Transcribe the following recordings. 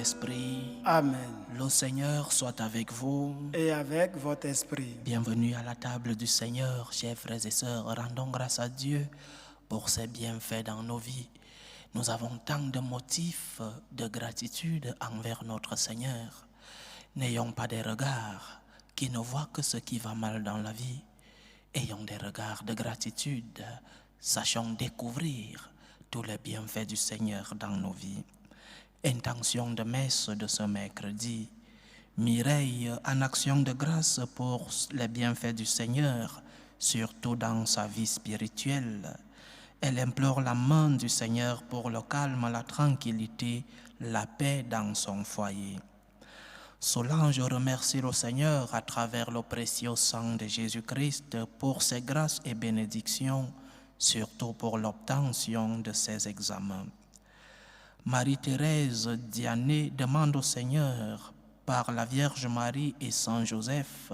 Saint-Esprit. Amen. Le Seigneur soit avec vous. Et avec votre esprit. Bienvenue à la table du Seigneur, chers frères et sœurs. Rendons grâce à Dieu pour ses bienfaits dans nos vies. Nous avons tant de motifs de gratitude envers notre Seigneur. N'ayons pas des regards qui ne voient que ce qui va mal dans la vie. Ayons des regards de gratitude. Sachons découvrir tous les bienfaits du Seigneur dans nos vies. Intention de messe de ce mercredi. Mireille en action de grâce pour les bienfaits du Seigneur, surtout dans sa vie spirituelle. Elle implore la main du Seigneur pour le calme, la tranquillité, la paix dans son foyer. Solange remercie le Seigneur à travers le précieux sang de Jésus-Christ pour ses grâces et bénédictions, surtout pour l'obtention de ses examens. Marie-Thérèse Diané demande au Seigneur, par la Vierge Marie et Saint Joseph,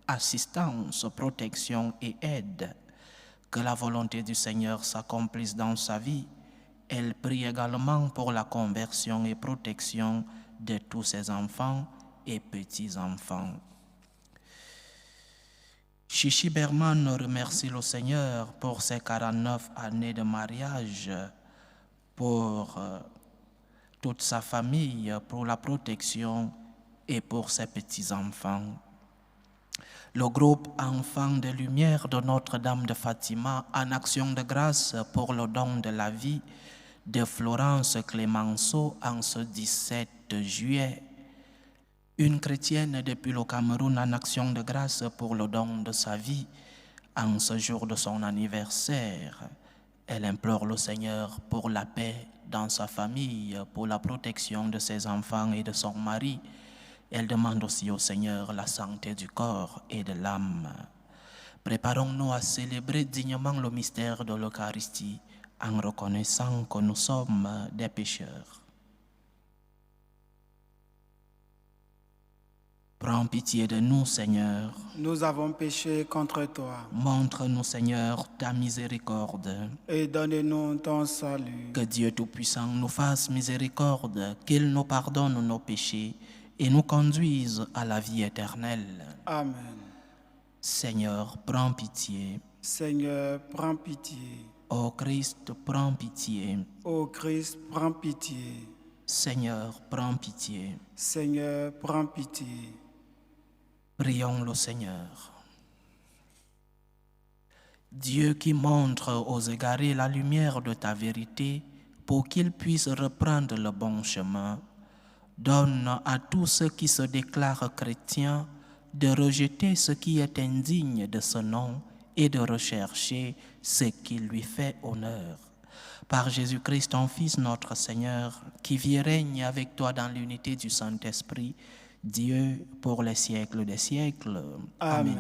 assistance, protection et aide. Que la volonté du Seigneur s'accomplisse dans sa vie. Elle prie également pour la conversion et protection de tous ses enfants et petits-enfants. Chichi Berman remercie le Seigneur pour ses 49 années de mariage, pour toute sa famille, pour la protection et pour ses petits-enfants. Le groupe Enfants de Lumière de Notre-Dame de Fatima en action de grâce pour le don de la vie de Florence Clémenceau en ce 17 juillet. Une chrétienne depuis le Cameroun en action de grâce pour le don de sa vie en ce jour de son anniversaire. Elle implore le Seigneur pour la paix dans sa famille, pour la protection de ses enfants et de son mari. Elle demande aussi au Seigneur la santé du corps et de l'âme. Préparons-nous à célébrer dignement le mystère de l'Eucharistie en reconnaissant que nous sommes des pécheurs. Prends pitié de nous, Seigneur. Nous avons péché contre toi. Montre-nous, Seigneur, ta miséricorde. Et donne-nous ton salut. Que Dieu Tout-Puissant nous fasse miséricorde, qu'il nous pardonne nos péchés et nous conduise à la vie éternelle. Amen. Seigneur, prends pitié. Seigneur, prends pitié. Ô Christ, prends pitié. Ô Christ, prends pitié. Seigneur, prends pitié. Seigneur, prends pitié. Prions le Seigneur. Dieu qui montre aux égarés la lumière de ta vérité pour qu'ils puissent reprendre le bon chemin, donne à tous ceux qui se déclarent chrétiens de rejeter ce qui est indigne de ce nom et de rechercher ce qui lui fait honneur. Par Jésus-Christ, ton Fils, notre Seigneur, qui vit et règne avec toi dans l'unité du Saint-Esprit, Dieu pour les siècles des siècles. Amen.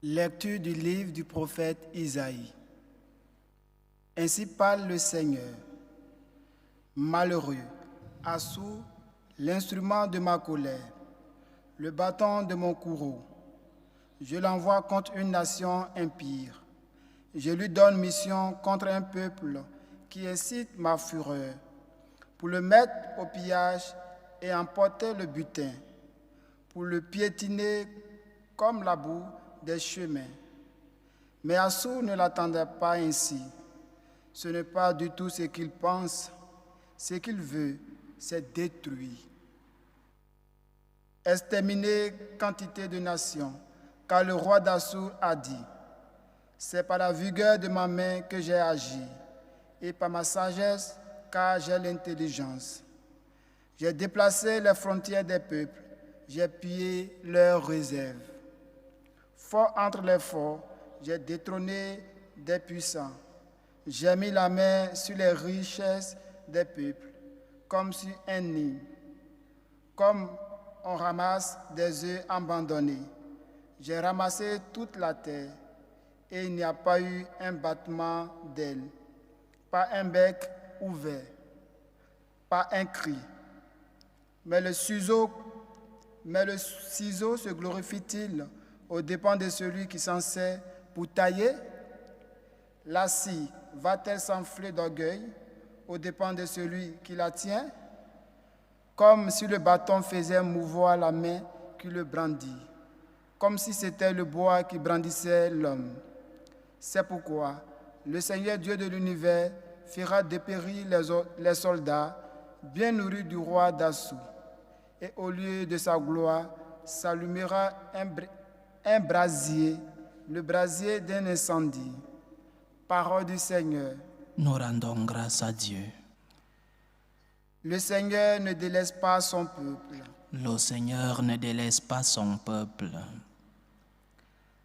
Lecture du livre du prophète Isaïe. Ainsi parle le Seigneur. Malheureux, Assur, l'instrument de ma colère, le bâton de mon courroux. Je l'envoie contre une nation impie. Je lui donne mission contre un peuple qui excite ma fureur, pour le mettre au pillage et emporter le butin, pour le piétiner comme la boue des chemins. Mais Assur ne l'attendait pas ainsi. Ce n'est pas du tout ce qu'il pense. Ce qu'il veut, c'est détruire. Exterminer quantité de nations, car le roi d'Assur a dit, c'est par la vigueur de ma main que j'ai agi, et par ma sagesse, car j'ai l'intelligence. J'ai déplacé les frontières des peuples, j'ai pillé leurs réserves. Fort entre les forts, j'ai détrôné des puissants. J'ai mis la main sur les richesses des peuples, comme sur un nid, comme on ramasse des œufs abandonnés. J'ai ramassé toute la terre, et il n'y a pas eu un battement d'ailes, pas un bec ouvert, pas un cri. Mais le ciseau se glorifie-t-il aux dépens de celui qui s'en sert pour tailler? La scie va-t-elle s'enfler d'orgueil aux dépens de celui qui la tient, comme si le bâton faisait mouvoir la main qui le brandit, comme si c'était le bois qui brandissait l'homme. C'est pourquoi le Seigneur Dieu de l'univers fera dépérir les soldats bien nourris du roi d'Assur, et au lieu de sa gloire s'allumera un brasier, le brasier d'un incendie. Parole du Seigneur. Nous rendons grâce à Dieu. Le Seigneur ne délaisse pas son peuple. Le Seigneur ne délaisse pas son peuple.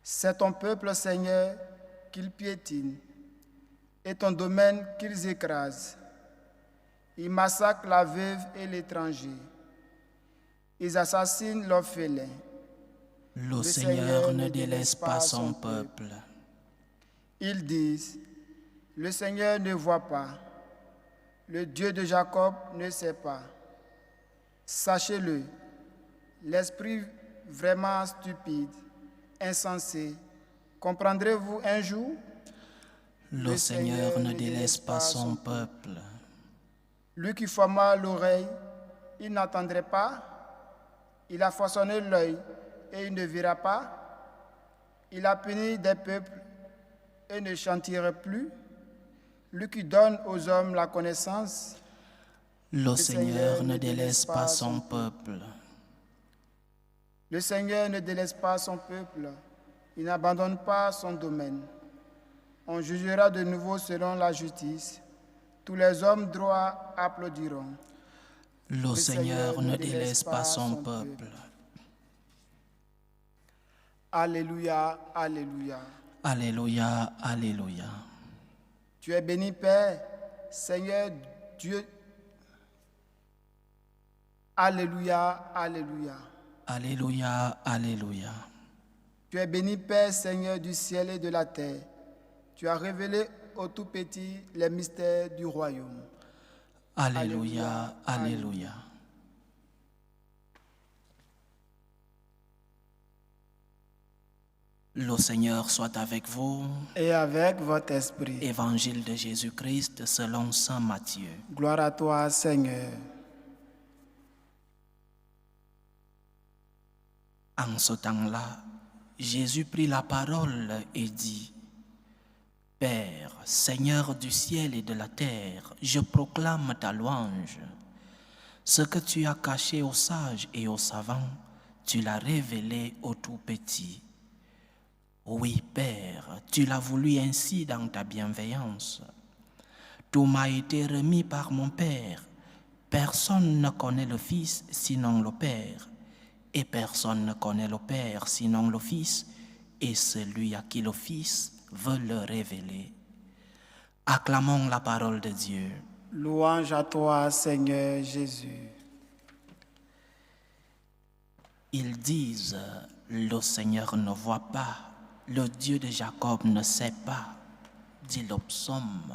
C'est ton peuple, Seigneur, qu'ils piétinent, et ton domaine qu'ils écrasent. Ils massacrent la veuve et l'étranger. Ils assassinent l'orphelin. Le Seigneur ne délaisse pas son peuple. Ils disent, le Seigneur ne voit pas, le Dieu de Jacob ne sait pas. Sachez-le, l'esprit vraiment stupide, insensé, comprendrez-vous un jour? Le Seigneur ne délaisse pas son peuple. Lui qui forma l'oreille, il n'entendrait pas. Il a façonné l'œil et il ne verra pas. Il a puni des peuples et ne chantera plus. Lui qui donne aux hommes la connaissance. Le Seigneur ne délaisse pas son peuple. Le Seigneur ne délaisse pas son peuple. Il n'abandonne pas son domaine. On jugera de nouveau selon la justice. Tous les hommes droits applaudiront. Le Seigneur ne délaisse pas son peuple. Alléluia, alléluia. Alléluia, alléluia. Tu es béni, Père, Seigneur Dieu. Alléluia, alléluia. Alléluia, alléluia. Tu es béni, Père, Seigneur du ciel et de la terre. Tu as révélé aux tout petits les mystères du royaume. Alléluia, alléluia. Le Seigneur soit avec vous. Et avec votre esprit. Évangile de Jésus-Christ selon saint Matthieu. Gloire à toi, Seigneur. En ce temps-là, Jésus prit la parole et dit: Père, Seigneur du ciel et de la terre, je proclame ta louange. Ce que tu as caché aux sages et aux savants, tu l'as révélé aux tout petits. Oui, Père, tu l'as voulu ainsi dans ta bienveillance. Tout m'a été remis par mon Père. Personne ne connaît le Fils sinon le Père, et personne ne connaît le Père sinon le Fils, et celui à qui le Fils veut le révéler. Acclamons la parole de Dieu. Louange à toi, Seigneur Jésus. Ils disent, le Seigneur ne voit pas, le Dieu de Jacob ne sait pas, dit le psaume.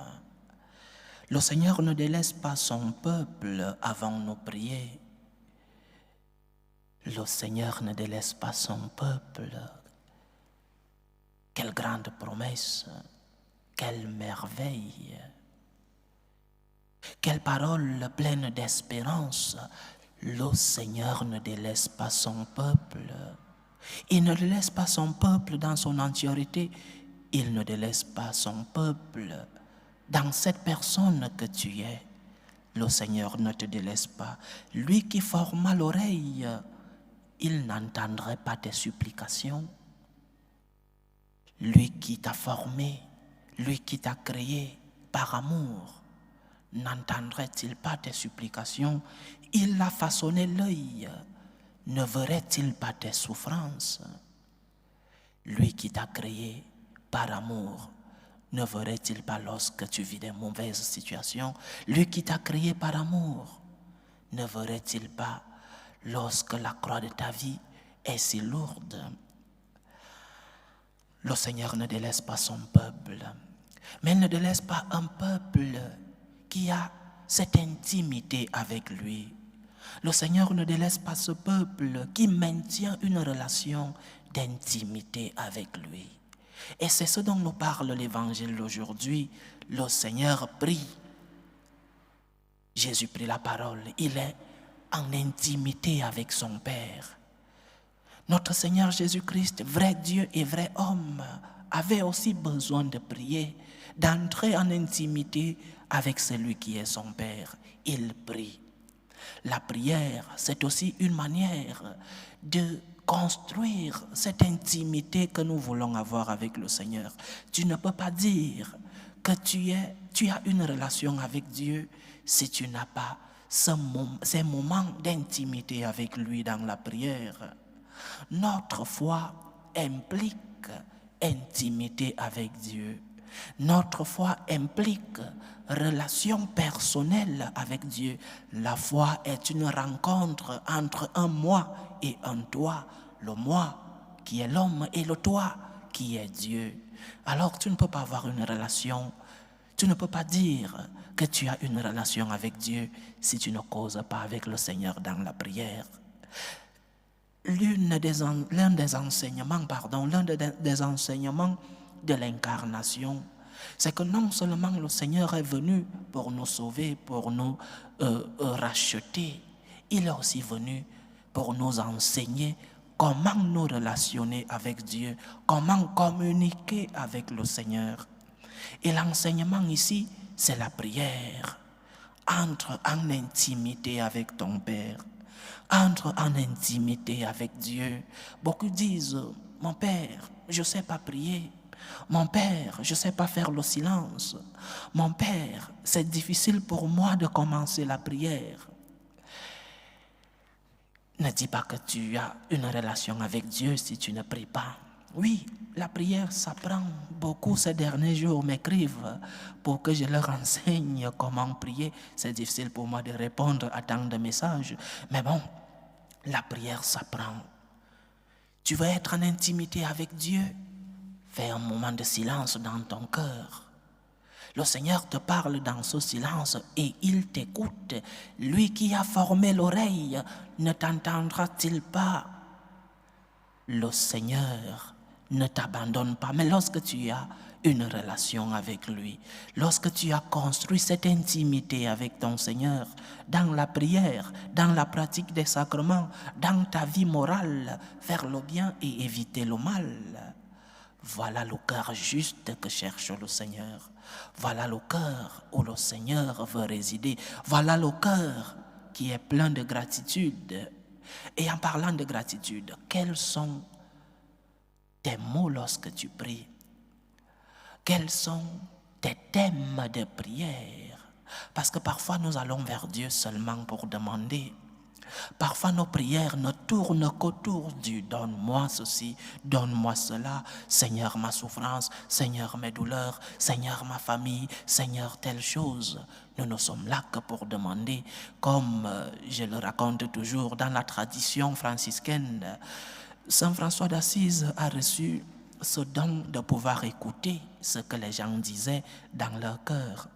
Le Seigneur ne délaisse pas son peuple avant nos prières. Le Seigneur ne délaisse pas son peuple. Quelle grande promesse, quelle merveille, quelle parole pleine d'espérance. Le Seigneur ne délaisse pas son peuple. Il ne délaisse pas son peuple dans son entièreté. Il ne délaisse pas son peuple dans cette personne que tu es. Le Seigneur ne te délaisse pas. Lui qui forma l'oreille, il n'entendrait pas tes supplications. Lui qui t'a formé, lui qui t'a créé par amour, n'entendrait-il pas tes supplications? Il a façonné l'œil, ne verrait-il pas tes souffrances? Lui qui t'a créé par amour, ne verrait-il pas lorsque tu vis des mauvaises situations? Lui qui t'a créé par amour, ne verrait-il pas lorsque la croix de ta vie est si lourde? Le Seigneur ne délaisse pas son peuple, mais il ne délaisse pas un peuple qui a cette intimité avec lui. Le Seigneur ne délaisse pas ce peuple qui maintient une relation d'intimité avec lui. Et c'est ce dont nous parle l'évangile d'aujourd'hui. Le Seigneur prie. Jésus prit la parole. Il est en intimité avec son Père. Notre Seigneur Jésus-Christ, vrai Dieu et vrai homme, avait aussi besoin de prier, d'entrer en intimité avec celui qui est son Père. Il prie. La prière, c'est aussi une manière de construire cette intimité que nous voulons avoir avec le Seigneur. Tu ne peux pas dire que tu as une relation avec Dieu si tu n'as pas ces moments d'intimité avec lui dans la prière. Notre foi implique intimité avec Dieu. Notre foi implique relation personnelle avec Dieu. La foi est une rencontre entre un moi et un toi. Le moi qui est l'homme et le toi qui est Dieu. Alors tu ne peux pas avoir une relation, tu ne peux pas dire que tu as une relation avec Dieu si tu ne causes pas avec le Seigneur dans la prière. L'un des enseignements de l'incarnation, c'est que non seulement le Seigneur est venu pour nous sauver, pour nous racheter, il est aussi venu pour nous enseigner comment nous relationner avec Dieu, comment communiquer avec le Seigneur. Et l'enseignement ici, c'est la prière. Entre en intimité avec ton Père. Entre en intimité avec Dieu. Beaucoup disent, mon Père, je ne sais pas prier. Mon Père, je ne sais pas faire le silence. Mon Père, c'est difficile pour moi de commencer la prière. Ne dis pas que tu as une relation avec Dieu si tu ne pries pas. Oui, la prière s'apprend. Beaucoup ces derniers jours m'écrivent pour que je leur enseigne comment prier. C'est difficile pour moi de répondre à tant de messages. Mais bon, la prière s'apprend. Tu veux être en intimité avec Dieu? Fais un moment de silence dans ton cœur. Le Seigneur te parle dans ce silence et il t'écoute. Lui qui a formé l'oreille, ne t'entendra-t-il pas? Le Seigneur ne t'abandonne pas. Mais lorsque tu as une relation avec lui, lorsque tu as construit cette intimité avec ton Seigneur, dans la prière, dans la pratique des sacrements, dans ta vie morale, faire le bien et éviter le mal, voilà le cœur juste que cherche le Seigneur. Voilà le cœur où le Seigneur veut résider. Voilà le cœur qui est plein de gratitude. Et en parlant de gratitude, quels sont tes mots lorsque tu pries? Quels sont tes thèmes de prière? Parce que parfois nous allons vers Dieu seulement pour demander. Parfois nos prières ne tournent qu'autour du donne-moi ceci, donne-moi cela, Seigneur ma souffrance, Seigneur mes douleurs, Seigneur ma famille, Seigneur telle chose. Nous ne sommes là que pour demander, comme je le raconte toujours dans la tradition franciscaine. Saint François d'Assise a reçu ce don de pouvoir écouter ce que les gens disaient dans leur cœur.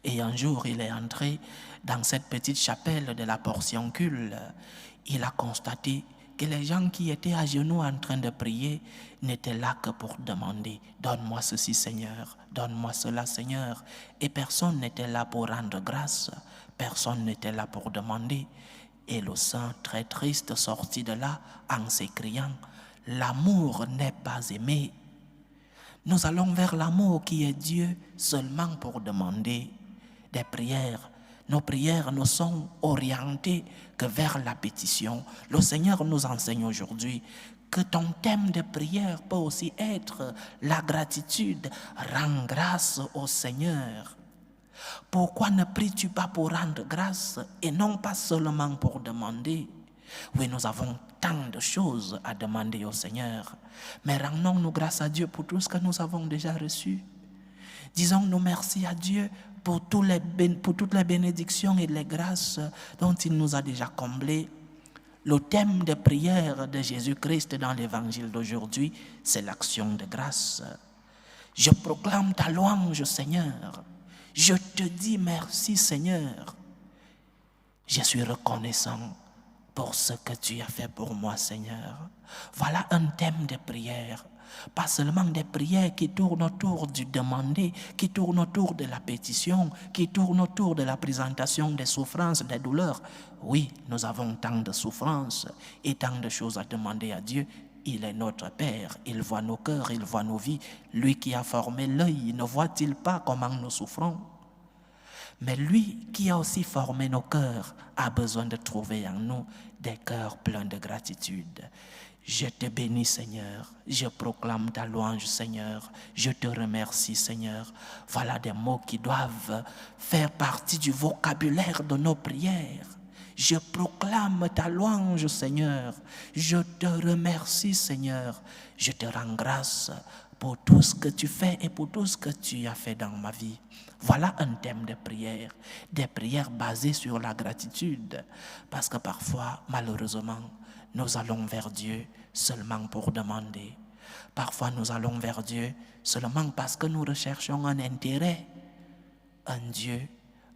Et un jour, il est entré dans cette petite chapelle de la Portiuncule. Il a constaté que les gens qui étaient à genoux en train de prier n'étaient là que pour demander « Donne-moi ceci, Seigneur, donne-moi cela, Seigneur ». Et personne n'était là pour rendre grâce, personne n'était là pour demander. Et le saint, très triste, sortit de là en s'écriant « L'amour n'est pas aimé ». Nous allons vers l'amour qui est Dieu seulement pour demander des prières. Nos prières ne sont orientées que vers la pétition. Le Seigneur nous enseigne aujourd'hui que ton thème de prière peut aussi être la gratitude. Rends grâce au Seigneur. Pourquoi ne pries-tu pas pour rendre grâce et non pas seulement pour demander? Oui, nous avons tant de choses à demander au Seigneur, mais rendons-nous grâce à Dieu pour tout ce que nous avons déjà reçu. Disons-nous merci à Dieu pour toutes les bénédictions et les grâces dont il nous a déjà comblés. Le thème de prière de Jésus-Christ dans l'évangile d'aujourd'hui, c'est l'action de grâce. Je proclame ta louange, Seigneur. Je te dis merci, Seigneur. Je suis reconnaissant pour ce que tu as fait pour moi, Seigneur. Voilà un thème de prière. Pas seulement des prières qui tournent autour du demander, qui tournent autour de la pétition, qui tournent autour de la présentation des souffrances, des douleurs. Oui, nous avons tant de souffrances et tant de choses à demander à Dieu. Il est notre Père, il voit nos cœurs, il voit nos vies. Lui qui a formé l'œil, ne voit-il pas comment nous souffrons? Mais lui qui a aussi formé nos cœurs a besoin de trouver en nous des cœurs pleins de gratitude. Je te bénis, Seigneur. Je proclame ta louange, Seigneur. Je te remercie, Seigneur. Voilà des mots qui doivent faire partie du vocabulaire de nos prières. Je proclame ta louange, Seigneur. Je te remercie, Seigneur. Je te rends grâce pour tout ce que tu fais et pour tout ce que tu as fait dans ma vie. Voilà un thème de prière, des prières basées sur la gratitude. Parce que parfois, malheureusement, nous allons vers Dieu seulement pour demander. Parfois, nous allons vers Dieu seulement parce que nous recherchons un intérêt. Un Dieu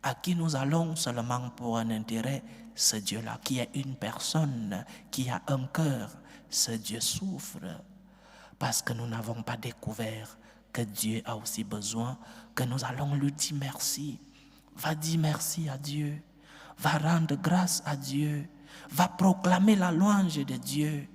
à qui nous allons seulement pour un intérêt, ce Dieu-là qui est une personne, qui a un cœur, ce Dieu souffre. Parce que nous n'avons pas découvert que Dieu a aussi besoin que nous allons lui dire merci. Va dire merci à Dieu. Va rendre grâce à Dieu. Va proclamer la louange de Dieu.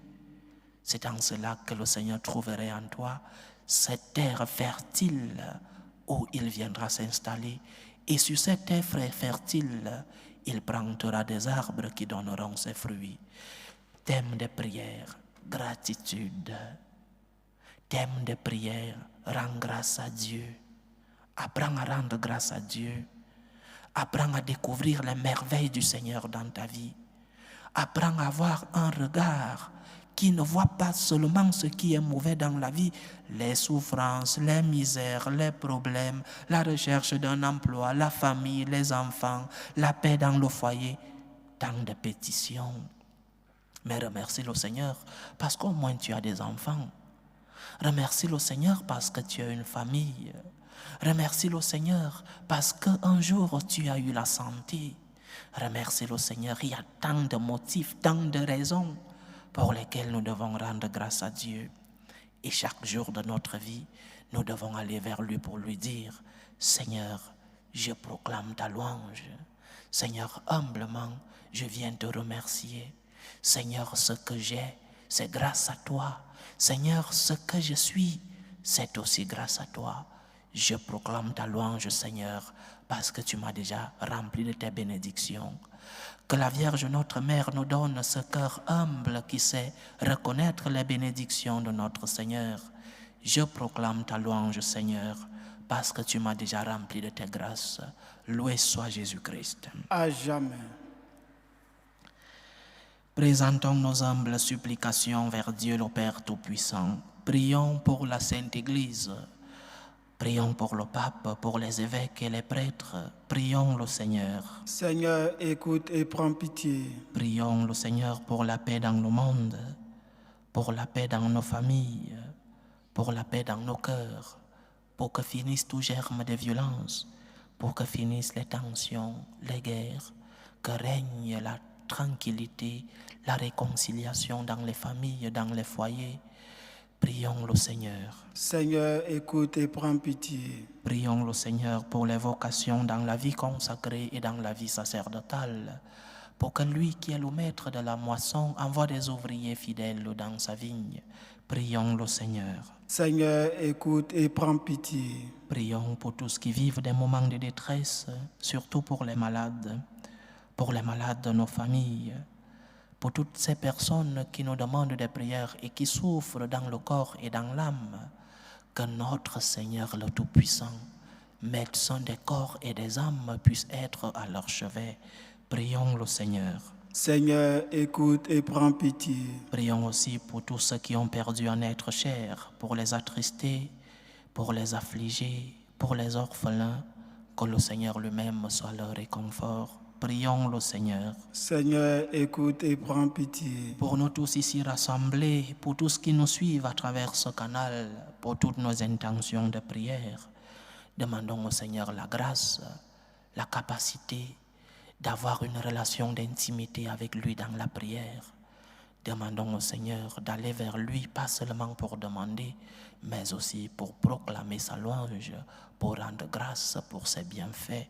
C'est en cela que le Seigneur trouverait en toi cette terre fertile où il viendra s'installer. Et sur cette terre fertile, il plantera des arbres qui donneront ses fruits. Thème de prière, gratitude. Thème de prière, rends grâce à Dieu. Apprends à rendre grâce à Dieu. Apprends à découvrir les merveilles du Seigneur dans ta vie. Apprends à avoir un regard qui ne voit pas seulement ce qui est mauvais dans la vie, les souffrances, les misères, les problèmes, la recherche d'un emploi, la famille, les enfants, la paix dans le foyer, tant de pétitions. Mais remercie le Seigneur parce qu'au moins tu as des enfants. Remercie le Seigneur parce que tu as une famille. Remercie le Seigneur parce qu'un jour tu as eu la santé. Remercie le Seigneur, il y a tant de motifs, tant de raisons pour lesquelles nous devons rendre grâce à Dieu. Et chaque jour de notre vie, nous devons aller vers lui pour lui dire, Seigneur, je proclame ta louange. Seigneur, humblement, je viens te remercier. Seigneur, ce que j'ai, c'est grâce à toi. Seigneur, ce que je suis, c'est aussi grâce à toi. Je proclame ta louange, Seigneur, parce que tu m'as déjà rempli de tes bénédictions. Que la Vierge, notre Mère, nous donne ce cœur humble qui sait reconnaître les bénédictions de notre Seigneur. Je proclame ta louange, Seigneur, parce que tu m'as déjà rempli de tes grâces. Loué soit Jésus-Christ. À jamais. Présentons nos humbles supplications vers Dieu le Père Tout-Puissant. Prions pour la Sainte Église. Prions pour le pape, pour les évêques et les prêtres. Prions le Seigneur. Seigneur, écoute et prends pitié. Prions le Seigneur pour la paix dans le monde, pour la paix dans nos familles, pour la paix dans nos cœurs, pour que finisse tout germe de violence, pour que finissent les tensions, les guerres, que règne la tranquillité, la réconciliation dans les familles, dans les foyers. Prions le Seigneur. Seigneur, écoute et prends pitié. Prions le Seigneur pour les vocations dans la vie consacrée et dans la vie sacerdotale, pour que lui qui est le maître de la moisson envoie des ouvriers fidèles dans sa vigne. Prions le Seigneur. Seigneur, écoute et prends pitié. Prions pour tous qui vivent des moments de détresse, surtout pour les malades de nos familles, pour toutes ces personnes qui nous demandent des prières et qui souffrent dans le corps et dans l'âme, que notre Seigneur le Tout-Puissant, médecin des corps et des âmes, puisse être à leur chevet. Prions le Seigneur. Seigneur, écoute et prends pitié. Prions aussi pour tous ceux qui ont perdu un être cher, pour les attristés, pour les affligés, pour les orphelins, que le Seigneur lui-même soit leur réconfort. Prions le Seigneur. Seigneur, écoute et prends pitié. Pour nous tous ici rassemblés, pour tous qui nous suivent à travers ce canal, pour toutes nos intentions de prière, demandons au Seigneur la grâce, la capacité d'avoir une relation d'intimité avec lui dans la prière. Demandons au Seigneur d'aller vers lui, pas seulement pour demander, mais aussi pour proclamer sa louange, pour rendre grâce pour ses bienfaits.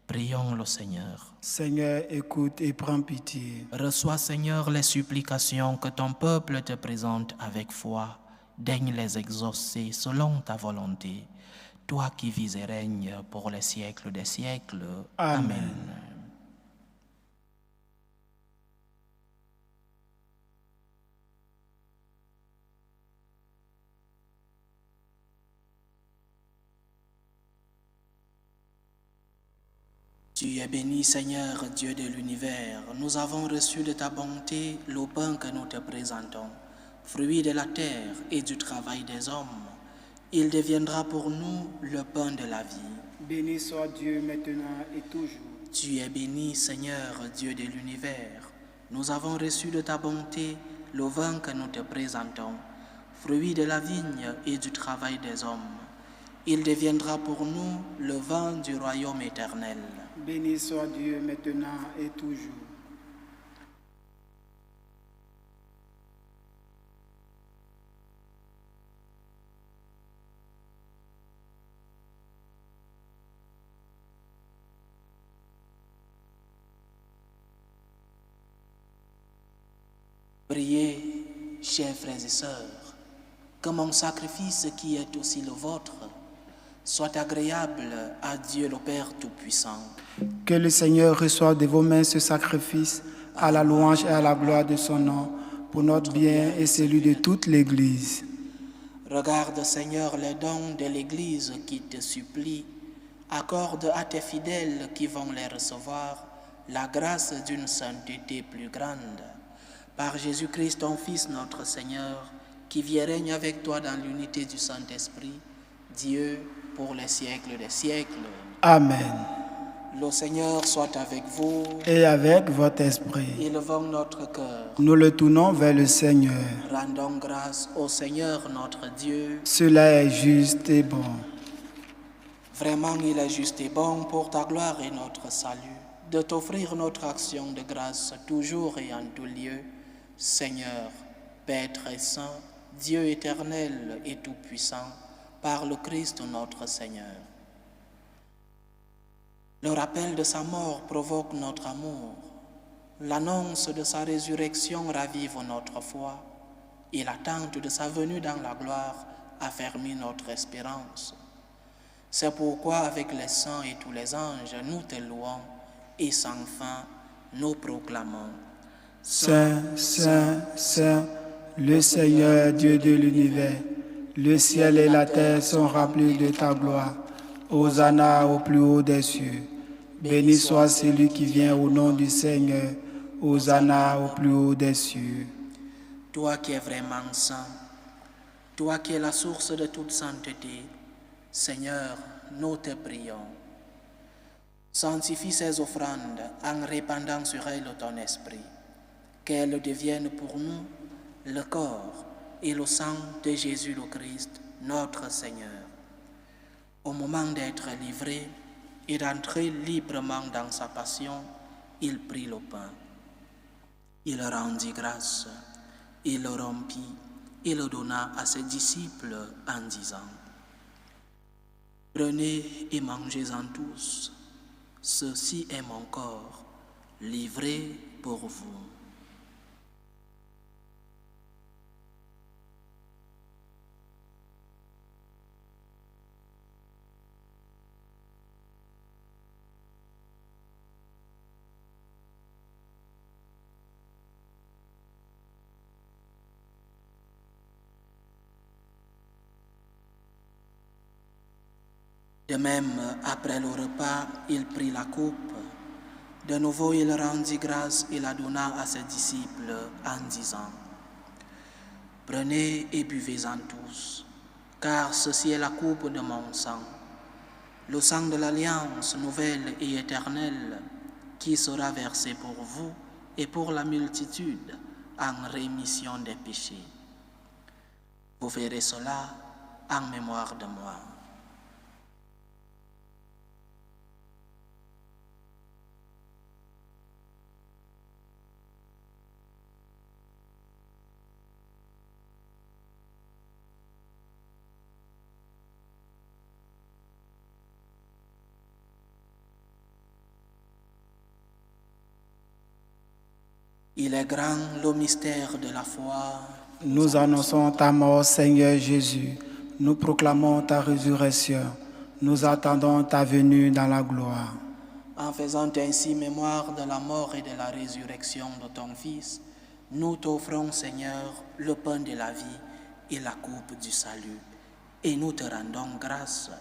Prions le Seigneur. Seigneur, écoute et prends pitié. Reçois, Seigneur, les supplications que ton peuple te présente avec foi. Daigne les exaucer selon ta volonté. Toi qui vis et règnes pour les siècles des siècles. Amen. Tu es béni, Seigneur, Dieu de l'univers. Nous avons reçu de ta bonté le pain que nous te présentons, fruit de la terre et du travail des hommes. Il deviendra pour nous le pain de la vie. Béni soit Dieu maintenant et toujours. Tu es béni, Seigneur, Dieu de l'univers. Nous avons reçu de ta bonté le vin que nous te présentons, fruit de la vigne et du travail des hommes. Il deviendra pour nous le vin du royaume éternel. Béni soit Dieu maintenant et toujours. Priez, chers frères et sœurs, que mon sacrifice qui est aussi le vôtre soit agréable à Dieu le Père Tout-Puissant. Que le Seigneur reçoive de vos mains ce sacrifice à la louange et à la gloire de son nom, pour notre bien et celui de toute l'Église. Regarde, Seigneur, les dons de l'Église qui te supplie. Accorde à tes fidèles qui vont les recevoir la grâce d'une sainteté plus grande. Par Jésus-Christ, ton Fils, notre Seigneur, qui vit et règne avec toi dans l'unité du Saint-Esprit, Dieu, pour les siècles des siècles. Amen. Le Seigneur soit avec vous. Et avec votre esprit. Élevons notre cœur. Nous le tournons vers le Seigneur. Rendons grâce au Seigneur notre Dieu. Cela est juste et bon. Vraiment, il est juste et bon pour ta gloire et notre salut, de t'offrir notre action de grâce toujours et en tout lieu. Seigneur, Père très saint, Dieu éternel et tout-puissant, par le Christ notre Seigneur. Le rappel de sa mort provoque notre amour. L'annonce de sa résurrection ravive notre foi. Et l'attente de sa venue dans la gloire affermit notre espérance. C'est pourquoi avec les saints et tous les anges, nous te louons et sans fin, nous proclamons. Saint, Saint, Saint, le Seigneur Dieu de l'univers, le ciel et la terre sont remplis de ta gloire. Hosanna au plus haut des cieux. Béni soit celui qui vient au nom du Seigneur. Hosanna au plus haut des cieux. Toi qui es vraiment saint, toi qui es la source de toute sainteté, Seigneur, nous te prions. Sanctifie ces offrandes en répandant sur elles ton esprit, qu'elles deviennent pour nous le corps et le sang de Jésus le Christ, notre Seigneur. Au moment d'être livré et d'entrer librement dans sa passion, il prit le pain. Il rendit grâce, il le rompit et le donna à ses disciples en disant: Prenez et mangez-en tous, ceci est mon corps, livré pour vous. De même, après le repas, il prit la coupe. De nouveau, il rendit grâce et la donna à ses disciples en disant: Prenez et buvez-en tous, car ceci est la coupe de mon sang, le sang de l'alliance nouvelle et éternelle, qui sera versé pour vous et pour la multitude en rémission des péchés. Vous ferez cela en mémoire de moi. Il est grand le mystère de la foi. Nous annonçons ta mort, Seigneur Jésus. Nous proclamons ta résurrection. Nous attendons ta venue dans la gloire. En faisant ainsi mémoire de la mort et de la résurrection de ton Fils, nous t'offrons, Seigneur, le pain de la vie et la coupe du salut. Et nous te rendons grâce,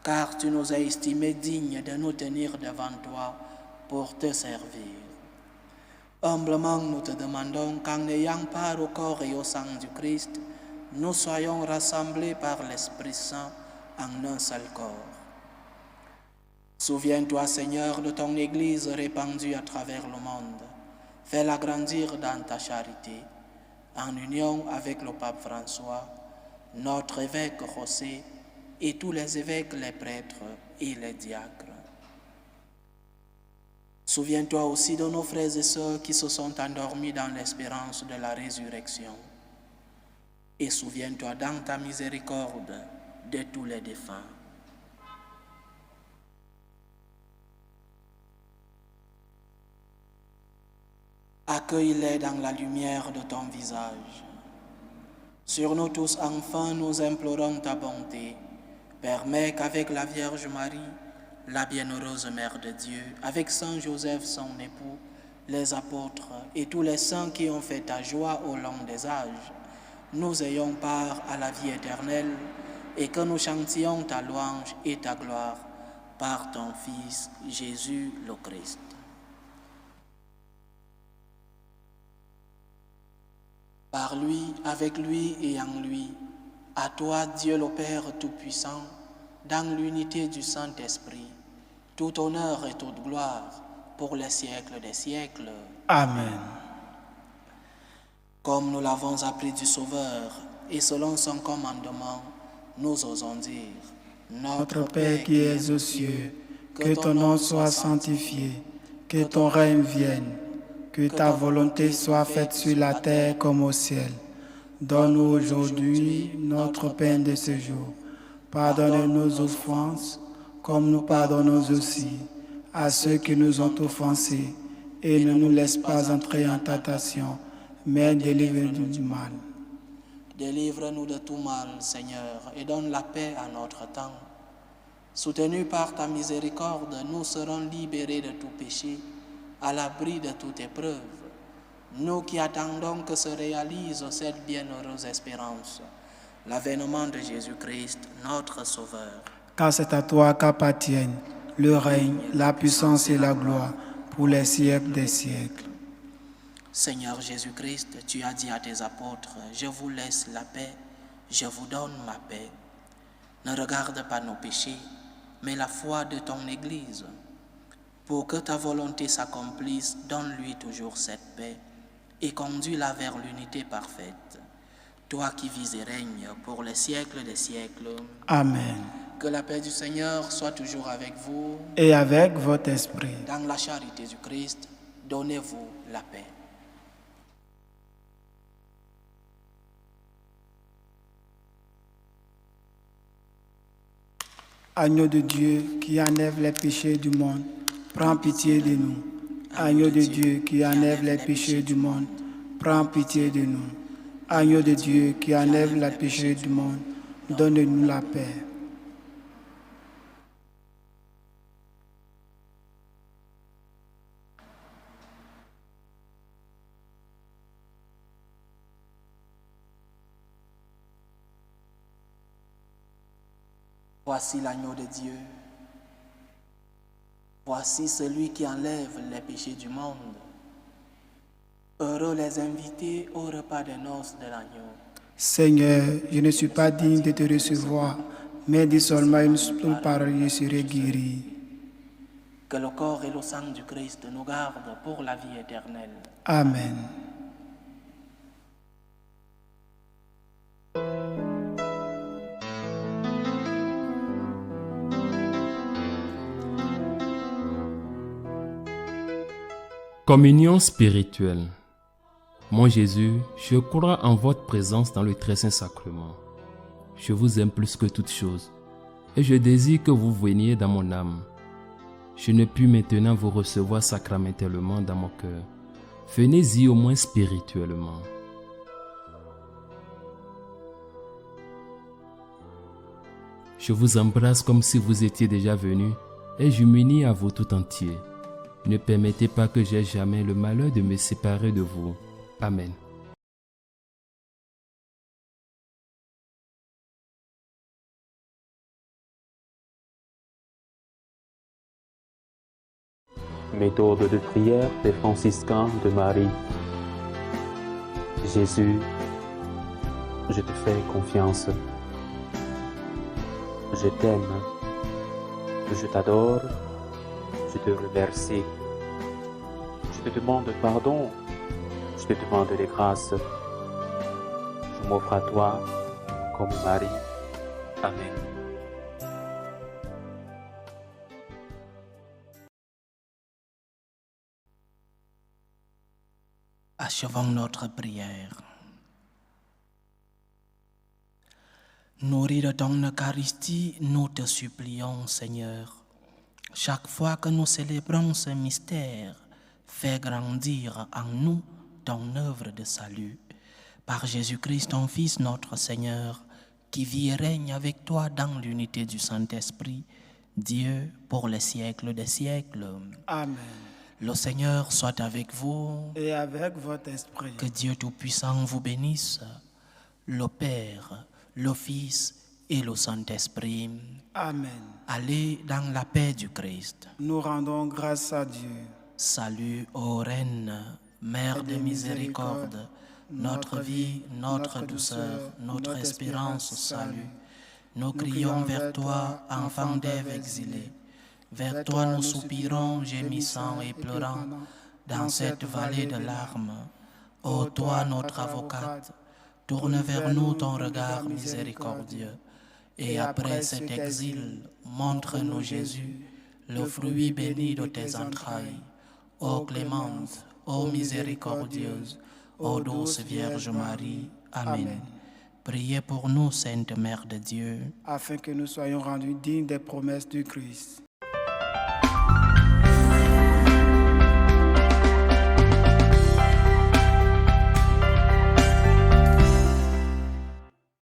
car tu nous as estimés dignes de nous tenir devant toi pour te servir. Humblement, nous te demandons qu'en ayant part au corps et au sang du Christ, nous soyons rassemblés par l'Esprit Saint en un seul corps. Souviens-toi, Seigneur, de ton Église répandue à travers le monde. Fais-la grandir dans ta charité, en union avec le pape François, notre évêque José et tous les évêques, les prêtres et les diacres. Souviens-toi aussi de nos frères et sœurs qui se sont endormis dans l'espérance de la résurrection. Et souviens-toi dans ta miséricorde de tous les défunts. Accueille-les dans la lumière de ton visage. Sur nous tous, enfin, nous implorons ta bonté. Permets qu'avec la Vierge Marie, la bienheureuse Mère de Dieu, avec Saint Joseph, son époux, les apôtres et tous les saints qui ont fait ta joie au long des âges, nous ayons part à la vie éternelle et que nous chantions ta louange et ta gloire par ton Fils Jésus le Christ. Par lui, avec lui et en lui, à toi, Dieu le Père Tout-Puissant, dans l'unité du Saint-Esprit, tout honneur et toute gloire pour les siècles des siècles. Amen. Comme nous l'avons appris du Sauveur, et selon son commandement, nous osons dire, Notre Père qui es aux cieux, que ton nom soit sanctifié, que ton règne vienne, que ta volonté soit faite sur la terre comme au ciel. Donne-nous aujourd'hui notre pain de ce jour. Pardonne nos offenses, comme nous pardonnons aussi à ceux qui nous ont offensés, et ne nous laisse pas entrer en tentation, mais délivre-nous du mal. Délivre-nous de tout mal, Seigneur, et donne la paix à notre temps. Soutenus par ta miséricorde, nous serons libérés de tout péché, à l'abri de toute épreuve. Nous qui attendons que se réalise cette bienheureuse espérance, l'avènement de Jésus-Christ, notre Sauveur. Car c'est à toi qu'appartiennent le règne, la puissance et la gloire pour les siècles des siècles. Seigneur Jésus-Christ, tu as dit à tes apôtres, je vous laisse la paix, je vous donne ma paix. Ne regarde pas nos péchés, mais la foi de ton Église. Pour que ta volonté s'accomplisse, donne-lui toujours cette paix et conduis-la vers l'unité parfaite. Toi qui vis et règnes pour les siècles des siècles. Amen. Que la paix du Seigneur soit toujours avec vous. Et avec votre esprit. Dans la charité du Christ, donnez-vous la paix. Agneau de Dieu qui enlève les péchés du monde, prends pitié de nous. Agneau de Dieu qui enlève les péchés du monde, prends pitié de nous. Agneau de Dieu qui enlève les péchés du monde, donne-nous la paix. Voici l'agneau de Dieu. Voici celui qui enlève les péchés du monde. Heureux les invités au repas des noces de l'agneau. Seigneur, je ne suis pas digne de te recevoir, mais dis seulement une seule parole et je serai guéri. Que le corps et le sang du Christ nous gardent pour la vie éternelle. Amen. Communion spirituelle. Mon Jésus, je crois en votre présence dans le très saint sacrement. Je vous aime plus que toute chose et je désire que vous veniez dans mon âme. Je ne puis maintenant vous recevoir sacramentellement dans mon cœur, venez-y au moins spirituellement. Je vous embrasse comme si vous étiez déjà venu et je m'unis à vous tout entier. Ne permettez pas que j'aie jamais le malheur de me séparer de vous. Amen. Méthode de prière des franciscains de Marie. Jésus, je te fais confiance. Je t'aime. Je t'adore. Je te remercie. Je te demande pardon. Je te demande des grâces. Je m'offre à toi comme Marie. Amen. Achevons notre prière. Nourris de ton Eucharistie, nous te supplions, Seigneur. Chaque fois que nous célébrons ce mystère, fais grandir en nous ton œuvre de salut. Par Jésus-Christ, ton Fils, notre Seigneur, qui vit et règne avec toi dans l'unité du Saint-Esprit, Dieu pour les siècles des siècles. Amen. Le Seigneur soit avec vous. Et avec votre esprit. Que Dieu Tout-Puissant vous bénisse, le Père, le Fils et le Saint-Esprit. Amen. Allez dans la paix du Christ. Nous rendons grâce à Dieu. Salut, ô Reine, Mère de miséricorde, notre vie, notre douceur, notre espérance, salut. Nous crions vers toi, enfant d'Ève exilée. Vers toi nous soupirons, gémissant et pleurant, dans cette vallée de larmes. Ô toi, notre avocate, tourne vers nous ton regard miséricordieux. Et après cet exil, montre-nous Jésus, le fruit béni de tes entrailles. Ô clémente, ô miséricordieuse, ô douce Vierge Marie. Amen. Priez pour nous, Sainte Mère de Dieu, afin que nous soyons rendus dignes des promesses du Christ.